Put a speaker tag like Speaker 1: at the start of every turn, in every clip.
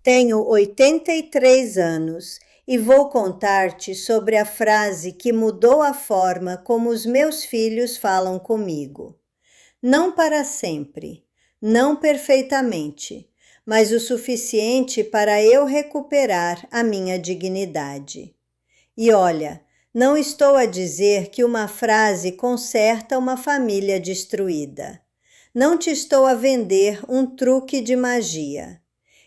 Speaker 1: Tenho 83 anos e vou contar-te sobre a frase que mudou a forma como os meus filhos falam comigo. Não para sempre, não perfeitamente, mas o suficiente para eu recuperar a minha dignidade. E olha, não estou a dizer que uma frase conserta uma família destruída. Não te estou a vender um truque de magia.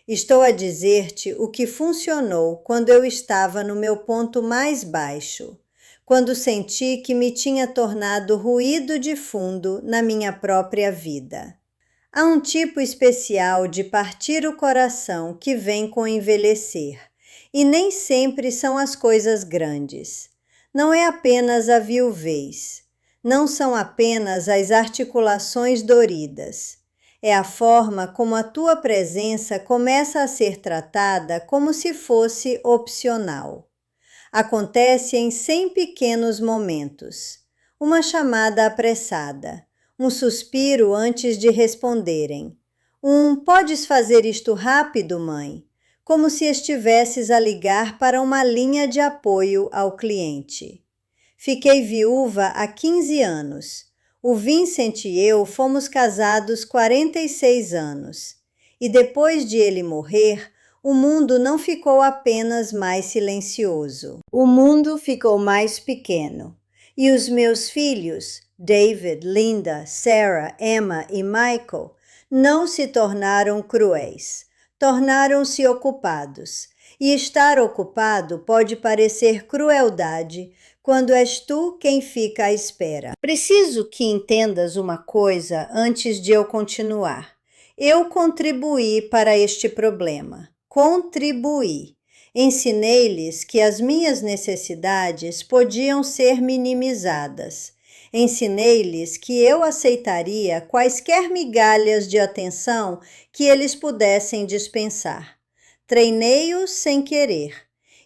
Speaker 1: Estou a dizer-te o que funcionou quando eu estava no meu ponto mais baixo, quando senti que me tinha tornado ruído de fundo na minha própria vida. Há um tipo especial de partir o coração que vem com envelhecer, e nem sempre são as coisas grandes. Não é apenas a viuvez, não são apenas as articulações doridas. É a forma como a tua presença começa a ser tratada como se fosse opcional. Acontece em 100 pequenos momentos. Uma chamada apressada, um suspiro antes de responderem. Podes fazer isto rápido, mãe? Como se estivesses a ligar para uma linha de apoio ao cliente. Fiquei viúva há 15 anos. O Vincent e eu fomos casados 46 anos. E depois de ele morrer, o mundo não ficou apenas mais silencioso. O mundo ficou mais pequeno. E os meus filhos, David, Linda, Sarah, Emma e Michael, não se tornaram cruéis. Tornaram-se ocupados. E estar ocupado pode parecer crueldade quando és tu quem fica à espera. Preciso que entendas uma coisa antes de eu continuar. Eu contribuí para este problema. Contribuí. Ensinei-lhes que as minhas necessidades podiam ser minimizadas. Ensinei-lhes que eu aceitaria quaisquer migalhas de atenção que eles pudessem dispensar. Treinei-os sem querer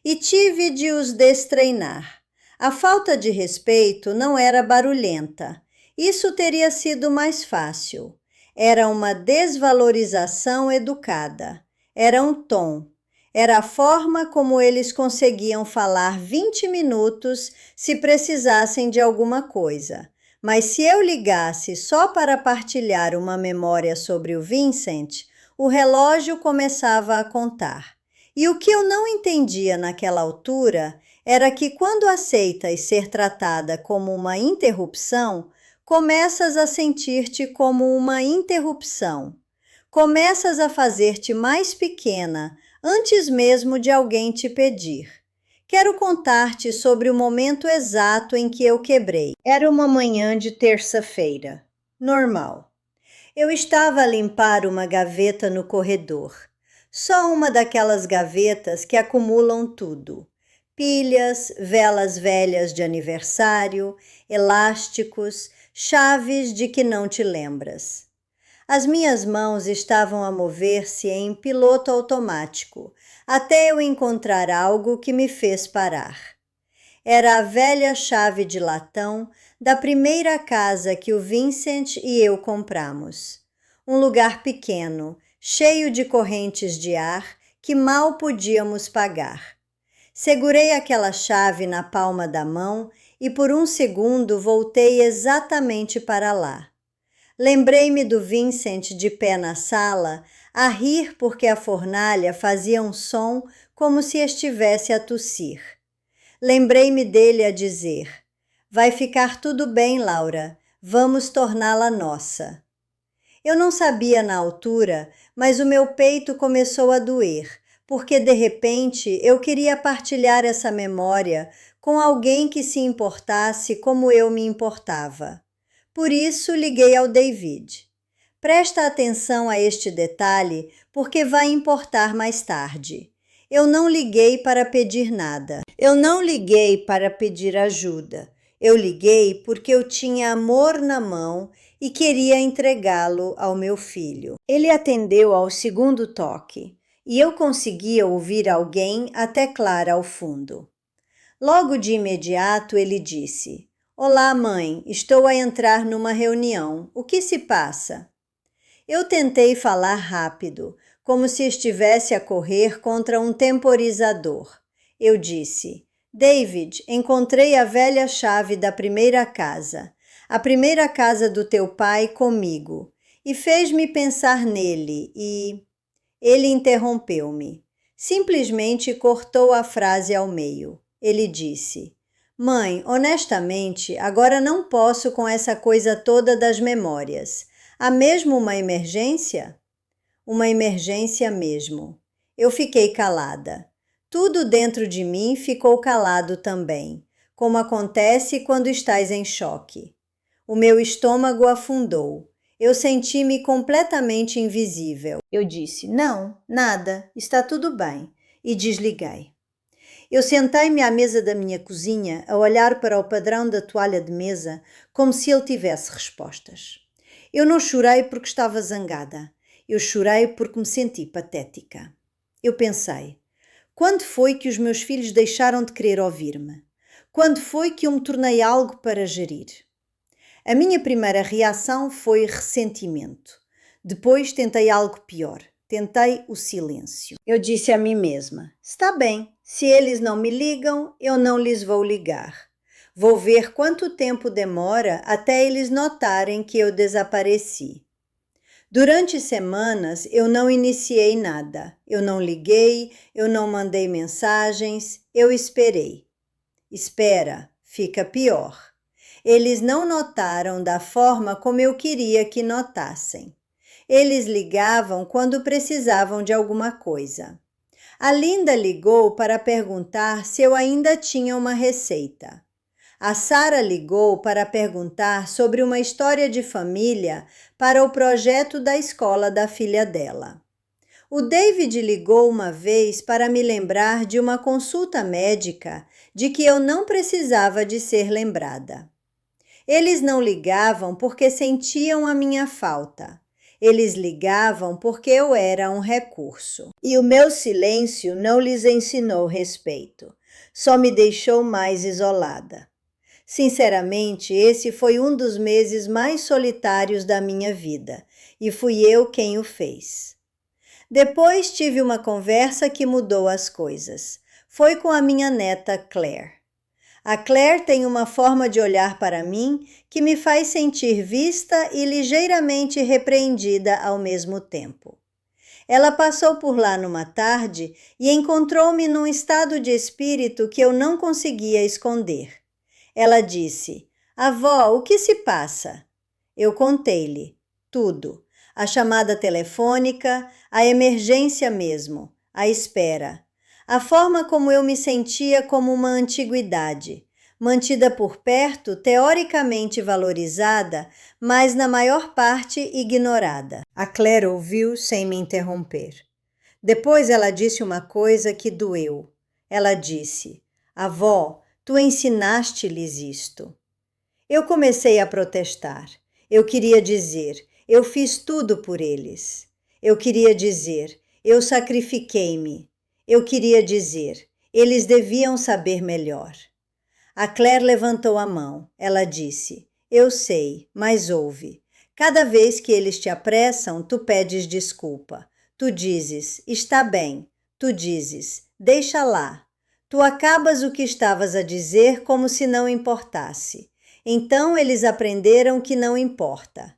Speaker 1: e tive de os destreinar. A falta de respeito não era barulhenta. Isso teria sido mais fácil. Era uma desvalorização educada. Era um tom. Era a forma como eles conseguiam falar 20 minutos se precisassem de alguma coisa. Mas se eu ligasse só para partilhar uma memória sobre o Vincent, o relógio começava a contar. E o que eu não entendia naquela altura era que quando aceitas ser tratada como uma interrupção, começas a sentir-te como uma interrupção. Começas a fazer-te mais pequena antes mesmo de alguém te pedir. Quero contar-te sobre o momento exato em que eu quebrei. Era uma manhã de terça-feira. Normal. Eu estava a limpar uma gaveta no corredor. Só uma daquelas gavetas que acumulam tudo. Pilhas, velas velhas de aniversário, elásticos, chaves de que não te lembras. As minhas mãos estavam a mover-se em piloto automático, até eu encontrar algo que me fez parar. Era a velha chave de latão da primeira casa que o Vincent e eu compramos. Um lugar pequeno, cheio de correntes de ar que mal podíamos pagar. Segurei aquela chave na palma da mão e por um segundo voltei exatamente para lá. Lembrei-me do Vincent de pé na sala, a rir porque a fornalha fazia um som como se estivesse a tossir. Lembrei-me dele a dizer: "Vai ficar tudo bem, Laura, vamos torná-la nossa." Eu não sabia na altura, mas o meu peito começou a doer, porque de repente eu queria partilhar essa memória com alguém que se importasse como eu me importava. Por isso liguei ao David. Presta atenção a este detalhe, porque vai importar mais tarde. Eu não liguei para pedir nada. Eu não liguei para pedir ajuda. Eu liguei porque eu tinha amor na mão e queria entregá-lo ao meu filho. Ele atendeu ao segundo toque e eu conseguia ouvir alguém até Clara ao fundo. Logo de imediato ele disse: "Olá, mãe, estou a entrar numa reunião. O que se passa?" Eu tentei falar rápido, como se estivesse a correr contra um temporizador. Eu disse: David, encontrei a velha chave da primeira casa, a primeira casa do teu pai comigo, e fez-me pensar nele e... Ele interrompeu-me. Simplesmente cortou a frase ao meio. Ele disse: Mãe, honestamente, agora não posso com essa coisa toda das memórias. Há mesmo uma emergência? Uma emergência mesmo. Eu fiquei calada. Tudo dentro de mim ficou calado também, como acontece quando estás em choque. O meu estômago afundou. Eu senti-me completamente invisível. Eu disse: Não, nada, está tudo bem, e desliguei. Eu sentei-me à mesa da minha cozinha a olhar para o padrão da toalha de mesa como se ele tivesse respostas. Eu não chorei porque estava zangada. Eu chorei porque me senti patética. Eu pensei: quando foi que os meus filhos deixaram de querer ouvir-me? Quando foi que eu me tornei algo para gerir? A minha primeira reação foi ressentimento. Depois tentei algo pior. Tentei o silêncio. Eu disse a mim mesma: está bem, se eles não me ligam, eu não lhes vou ligar. Vou ver quanto tempo demora até eles notarem que eu desapareci. Durante semanas eu não iniciei nada. Eu não liguei, eu não mandei mensagens, eu esperei. Espera, fica pior. Eles não notaram da forma como eu queria que notassem. Eles ligavam quando precisavam de alguma coisa. A Linda ligou para perguntar se eu ainda tinha uma receita. A Sara ligou para perguntar sobre uma história de família para o projeto da escola da filha dela. O David ligou uma vez para me lembrar de uma consulta médica de que eu não precisava de ser lembrada. Eles não ligavam porque sentiam a minha falta. Eles ligavam porque eu era um recurso. E o meu silêncio não lhes ensinou respeito. Só me deixou mais isolada. Sinceramente, esse foi um dos meses mais solitários da minha vida. E fui eu quem o fez. Depois tive uma conversa que mudou as coisas. Foi com a minha neta Claire. A Claire tem uma forma de olhar para mim que me faz sentir vista e ligeiramente repreendida ao mesmo tempo. Ela passou por lá numa tarde e encontrou-me num estado de espírito que eu não conseguia esconder. Ela disse: Avó, o que se passa? Eu contei-lhe tudo. A chamada telefônica, a emergência mesmo, a espera. A forma como eu me sentia como uma antiguidade, mantida por perto, teoricamente valorizada, mas na maior parte ignorada. A Claire ouviu sem me interromper. Depois ela disse uma coisa que doeu. Ela disse: Avó, tu ensinaste-lhes isto. Eu comecei a protestar. Eu queria dizer: eu fiz tudo por eles. Eu queria dizer: eu sacrifiquei-me. Eu queria dizer: eles deviam saber melhor. A Claire levantou a mão. Ela disse: eu sei, mas ouve. Cada vez que eles te apressam, tu pedes desculpa. Tu dizes: está bem. Tu dizes: deixa lá. Tu acabas o que estavas a dizer como se não importasse. Então eles aprenderam que não importa.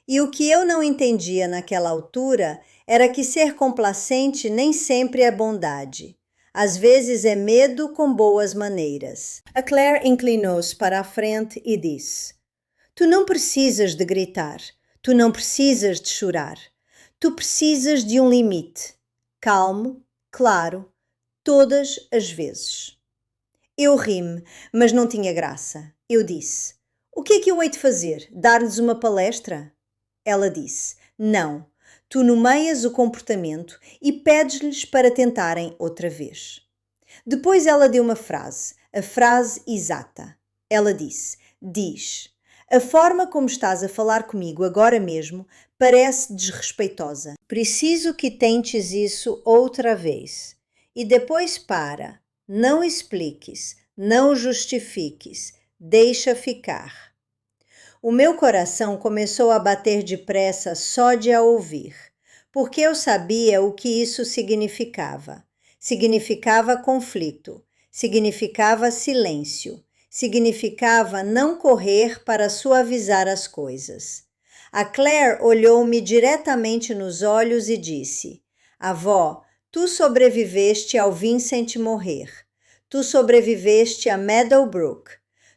Speaker 1: E o que eu não entendia naquela altura era que ser complacente nem sempre é bondade. Às vezes é medo com boas maneiras. A Claire inclinou-se para a frente e disse: Tu não precisas de gritar. Tu não precisas de chorar. Tu precisas de um limite. Calmo, claro, todas as vezes. Eu ri-me, mas não tinha graça. Eu disse: O que é que eu hei de fazer? Dar-lhes uma palestra? Ela disse: Não, tu nomeias o comportamento e pedes-lhes para tentarem outra vez. Depois ela deu uma frase, a frase exata. Ela disse: Diz, a forma como estás a falar comigo agora mesmo parece desrespeitosa. Preciso que tentes isso outra vez. E depois para. Não expliques, não justifiques, deixa ficar. O meu coração começou a bater depressa só de a ouvir. porque eu sabia o que isso significava. Significava conflito, significava silêncio, significava não correr para suavizar as coisas. A Claire olhou-me diretamente nos olhos e disse: Avó, tu sobreviveste ao Vincent morrer. Tu sobreviveste a Meadowbrook.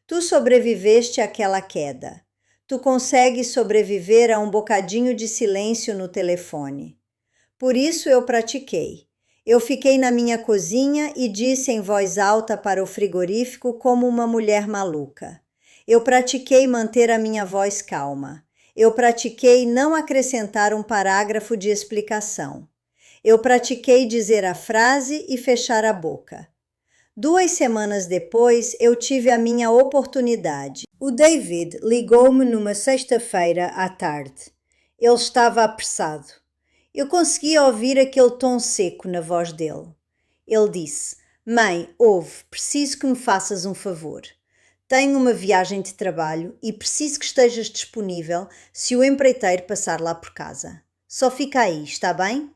Speaker 1: Tu sobreviveste àquela queda. Tu consegues sobreviver a um bocadinho de silêncio no telefone. Por isso eu pratiquei. Eu fiquei na minha cozinha e disse em voz alta para o frigorífico como uma mulher maluca. Eu pratiquei manter a minha voz calma. Eu pratiquei não acrescentar um parágrafo de explicação. Eu pratiquei dizer a frase e fechar a boca. 2 semanas depois, eu tive a minha oportunidade. O David ligou-me numa sexta-feira à tarde. Ele estava apressado. Eu conseguia ouvir aquele tom seco na voz dele. Ele disse: Mãe, ouve, preciso que me faças um favor. Tenho uma viagem de trabalho e preciso que estejas disponível se o empreiteiro passar lá por casa. Só fica aí, está bem?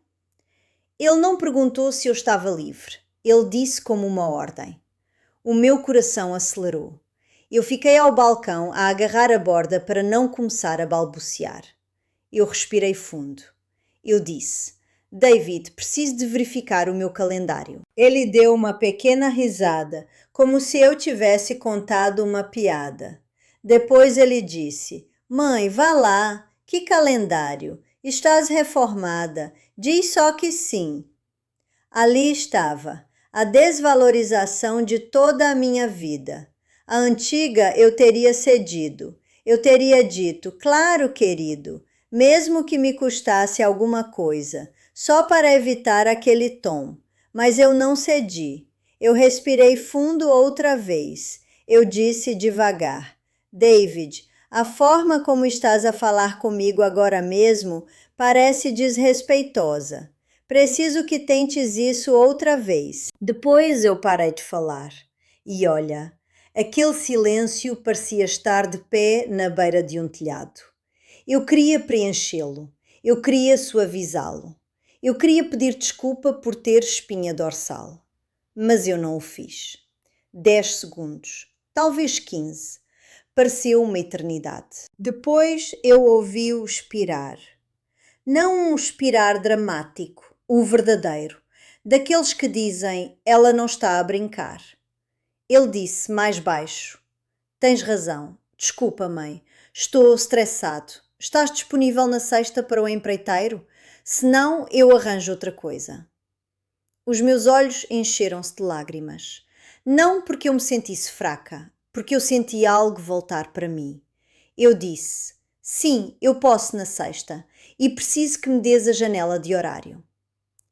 Speaker 1: Ele não perguntou se eu estava livre. Ele disse como uma ordem. O meu coração acelerou. Eu fiquei ao balcão a agarrar a borda para não começar a balbuciar. Eu respirei fundo. Eu disse: David, preciso de verificar o meu calendário. Ele deu uma pequena risada, como se eu tivesse contado uma piada. Depois ele disse: Mãe, vá lá. Que calendário? Estás reformada. Diz só que sim. Ali estava, a desvalorização de toda a minha vida. A antiga eu teria cedido. Eu teria dito: claro, querido, mesmo que me custasse alguma coisa, só para evitar aquele tom. Mas eu não cedi. Eu respirei fundo outra vez. Eu disse devagar: David, a forma como estás a falar comigo agora mesmo parece desrespeitosa. Preciso que tentes isso outra vez. Depois eu parei de falar. E olha, aquele silêncio parecia estar de pé na beira de um telhado. Eu queria preenchê-lo. Eu queria suavizá-lo. Eu queria pedir desculpa por ter espinha dorsal. Mas eu não o fiz. 10 segundos, talvez 15. Pareceu uma eternidade. Depois eu ouvi-o expirar. Não um expirar dramático, o verdadeiro, daqueles que dizem: ela não está a brincar. Ele disse mais baixo: Tens razão. Desculpa, mãe. Estou estressado. Estás disponível na sexta para o empreiteiro? Senão, eu arranjo outra coisa. Os meus olhos encheram-se de lágrimas. Não porque eu me sentisse fraca, porque eu senti algo voltar para mim. Eu disse: Sim, eu posso na sexta e preciso que me dês a janela de horário.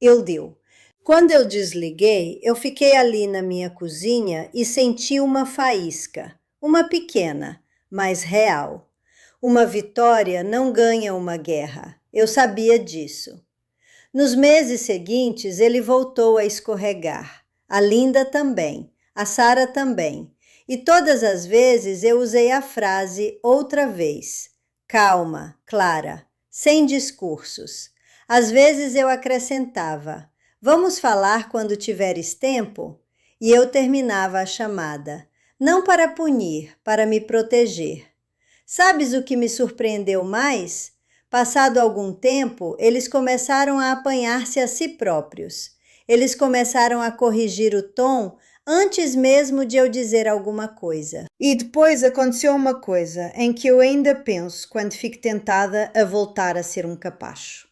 Speaker 1: Ele deu. Quando eu desliguei, eu fiquei ali na minha cozinha e senti uma faísca, uma pequena, mas real. Uma vitória não ganha uma guerra. Eu sabia disso. Nos meses seguintes, ele voltou a escorregar. A Linda também, a Sarah também. E todas as vezes eu usei a frase outra vez. Calma, Clara, sem discursos. Às vezes eu acrescentava: Vamos falar quando tiveres tempo? E eu terminava a chamada. Não para punir, para me proteger. Sabes o que me surpreendeu mais? Passado algum tempo, eles começaram a apanhar-se a si próprios. Eles começaram a corrigir o tom antes mesmo de eu dizer alguma coisa. E depois aconteceu uma coisa em que eu ainda penso quando fico tentada a voltar a ser um capacho.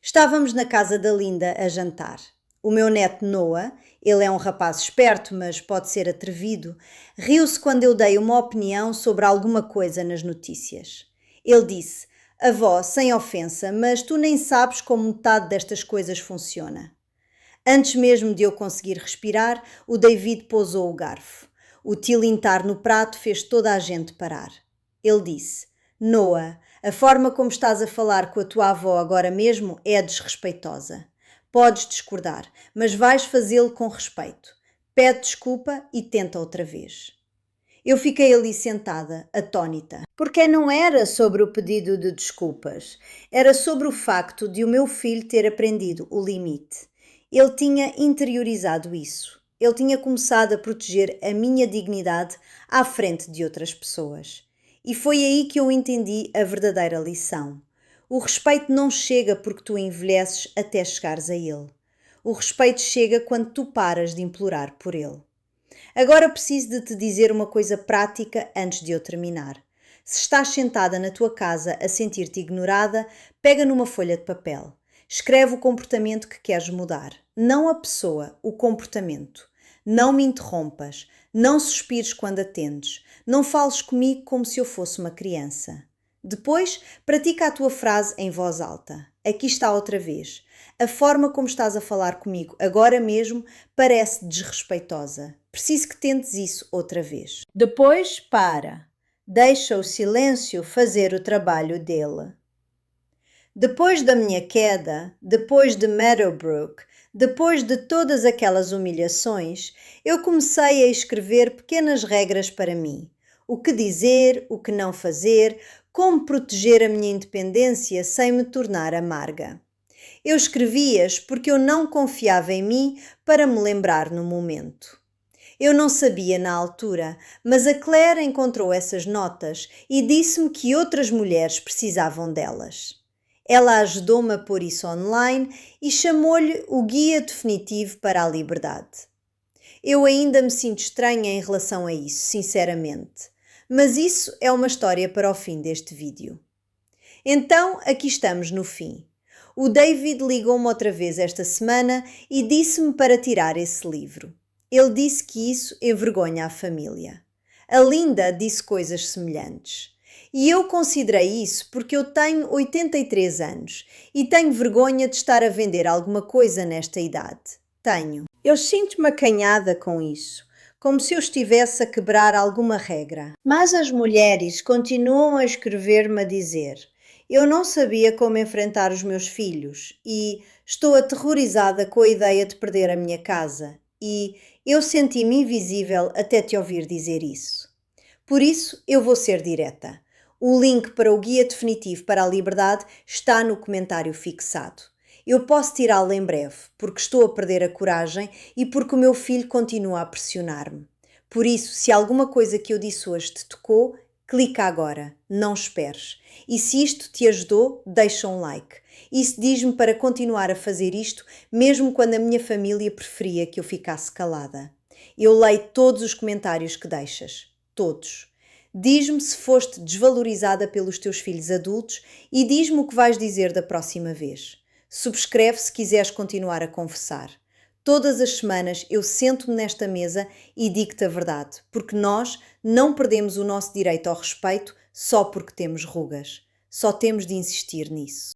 Speaker 1: Estávamos na casa da Linda a jantar. O meu neto Noah, ele é um rapaz esperto, mas pode ser atrevido, riu-se quando eu dei uma opinião sobre alguma coisa nas notícias. Ele disse: Avó, sem ofensa, mas tu nem sabes como metade destas coisas funciona. Antes mesmo de eu conseguir respirar, o David pousou o garfo. O tilintar no prato fez toda a gente parar. Ele disse: Noah, a forma como estás a falar com a tua avó agora mesmo é desrespeitosa. Podes discordar, mas vais fazê-lo com respeito. Pede desculpa e tenta outra vez. Eu fiquei ali sentada, atônita, porque não era sobre o pedido de desculpas, era sobre o facto de o meu filho ter aprendido o limite. Ele tinha interiorizado isso. Ele tinha começado a proteger a minha dignidade à frente de outras pessoas. E foi aí que eu entendi a verdadeira lição. O respeito não chega porque tu envelheces até chegares a ele. O respeito chega quando tu paras de implorar por ele. Agora preciso de te dizer uma coisa prática antes de eu terminar. Se estás sentada na tua casa a sentir-te ignorada, pega numa folha de papel. Escreve o comportamento que queres mudar. Não a pessoa, o comportamento. Não me interrompas. Não suspires quando atendes. Não fales comigo como se eu fosse uma criança. Depois, pratica a tua frase em voz alta. Aqui está outra vez. A forma como estás a falar comigo agora mesmo parece desrespeitosa. Preciso que tentes isso outra vez. Depois, para. Deixa o silêncio fazer o trabalho dele. Depois da minha queda, depois de Meadowbrook, depois de todas aquelas humilhações, eu comecei a escrever pequenas regras para mim. O que dizer, o que não fazer, como proteger a minha independência sem me tornar amarga. Eu escrevi-as porque eu não confiava em mim para me lembrar no momento. Eu não sabia na altura, mas a Claire encontrou essas notas e disse-me que outras mulheres precisavam delas. Ela ajudou-me a pôr isso online e chamou-lhe o Guia Definitivo para a Liberdade. Eu ainda me sinto estranha em relação a isso, sinceramente. Mas isso é uma história para o fim deste vídeo. Então, aqui estamos no fim. O David ligou-me outra vez esta semana e disse-me para tirar esse livro. Ele disse que isso envergonha a família. A Linda disse coisas semelhantes. E eu considerei isso porque eu tenho 83 anos e tenho vergonha de estar a vender alguma coisa nesta idade. Tenho. Eu sinto-me acanhada com isso, como se eu estivesse a quebrar alguma regra. Mas as mulheres continuam a escrever-me a dizer: eu não sabia como enfrentar os meus filhos e estou aterrorizada com a ideia de perder a minha casa e eu senti-me invisível até te ouvir dizer isso. Por isso, eu vou ser direta. O link para o Guia Definitivo para a Liberdade está no comentário fixado. Eu posso tirá-lo em breve, porque estou a perder a coragem e porque o meu filho continua a pressionar-me. Por isso, se alguma coisa que eu disse hoje te tocou, clica agora, não esperes. E se isto te ajudou, deixa um like. Isso diz-me para continuar a fazer isto, mesmo quando a minha família preferia que eu ficasse calada. Eu leio todos os comentários que deixas. Todos. Diz-me se foste desvalorizada pelos teus filhos adultos e diz-me o que vais dizer da próxima vez. Subscreve se quiseres continuar a conversar. Todas as semanas eu sento-me nesta mesa e digo-te a verdade, porque nós não perdemos o nosso direito ao respeito só porque temos rugas. Só temos de insistir nisso.